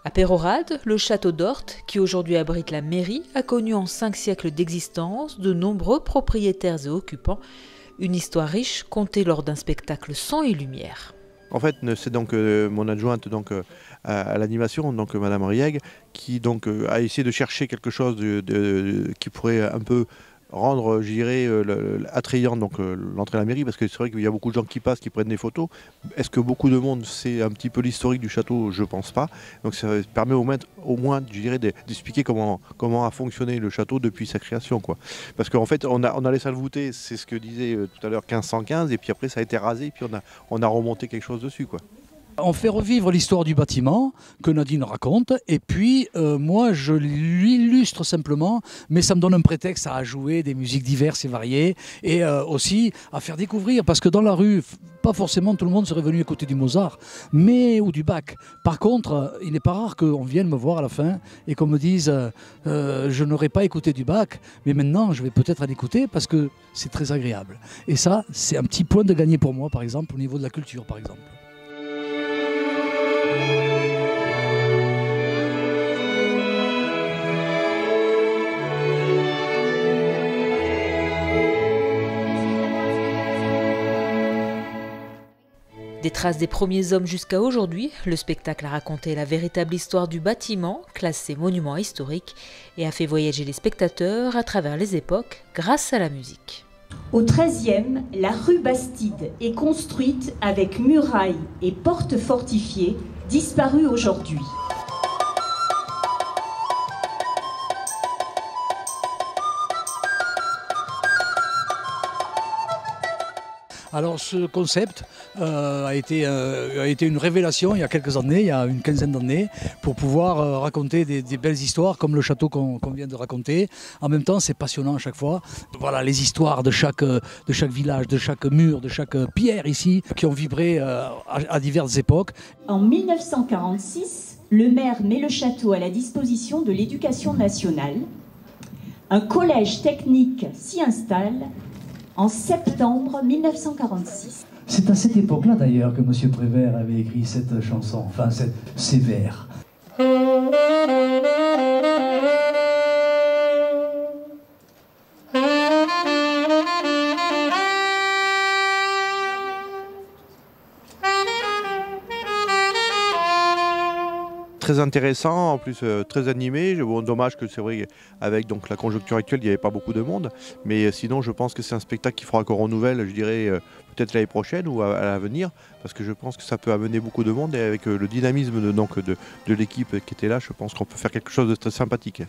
À Peyrehorade, le château d'Orthes, qui aujourd'hui abrite la mairie, a connu en 5 siècles d'existence de nombreux propriétaires et occupants. Une histoire riche contée lors d'un spectacle son et lumière. En fait, c'est donc mon adjointe à l'animation, donc Madame Rieg, qui a essayé de chercher quelque chose qui pourrait un peu rendre, je dirais, attrayant l'entrée à la mairie, parce que c'est vrai qu'il y a beaucoup de gens qui passent, qui prennent des photos. Est-ce que beaucoup de monde sait un petit peu l'historique du château? Je pense pas. Donc ça permet au moins je dirais, d'expliquer comment a fonctionné le château depuis sa création, quoi. Parce qu'en fait, on a les salles voûtées, c'est ce que disait tout à l'heure 1515, et puis après ça a été rasé, et puis on a remonté quelque chose dessus, quoi. On fait revivre l'histoire du bâtiment que Nadine raconte et puis moi je l'illustre simplement, mais ça me donne un prétexte à jouer des musiques diverses et variées et aussi à faire découvrir, parce que dans la rue, pas forcément tout le monde serait venu écouter du Mozart ou du Bach. Par contre, il n'est pas rare qu'on vienne me voir à la fin et qu'on me dise je n'aurais pas écouté du Bach, mais maintenant je vais peut-être en écouter parce que c'est très agréable. Et ça, c'est un petit point de gagné pour moi, par exemple, au niveau de la culture, par exemple. Des traces des premiers hommes jusqu'à aujourd'hui, le spectacle a raconté la véritable histoire du bâtiment, classé monument historique, et a fait voyager les spectateurs à travers les époques grâce à la musique. Au XIIIe, la rue Bastide est construite avec murailles et portes fortifiées, disparues aujourd'hui. Alors ce concept a été une révélation il y a quelques années, il y a une quinzaine d'années, pour pouvoir raconter des belles histoires comme le château qu'on vient de raconter. En même temps, c'est passionnant à chaque fois. Voilà les histoires de chaque village, de chaque mur, de chaque pierre ici, qui ont vibré à diverses époques. En 1946, le maire met le château à la disposition de l'Éducation nationale. Un collège technique s'y installe en septembre 1946. C'est à cette époque-là d'ailleurs que M. Prévert avait écrit cette chanson, enfin ces vers. Très intéressant, en plus très animé. Bon, dommage que c'est vrai avec la conjoncture actuelle, il n'y avait pas beaucoup de monde. Mais sinon, je pense que c'est un spectacle qui fera encore en nouvelle, je dirais peut-être l'année prochaine ou à l'avenir, parce que je pense que ça peut amener beaucoup de monde et avec le dynamisme de l'équipe qui était là, je pense qu'on peut faire quelque chose de très sympathique.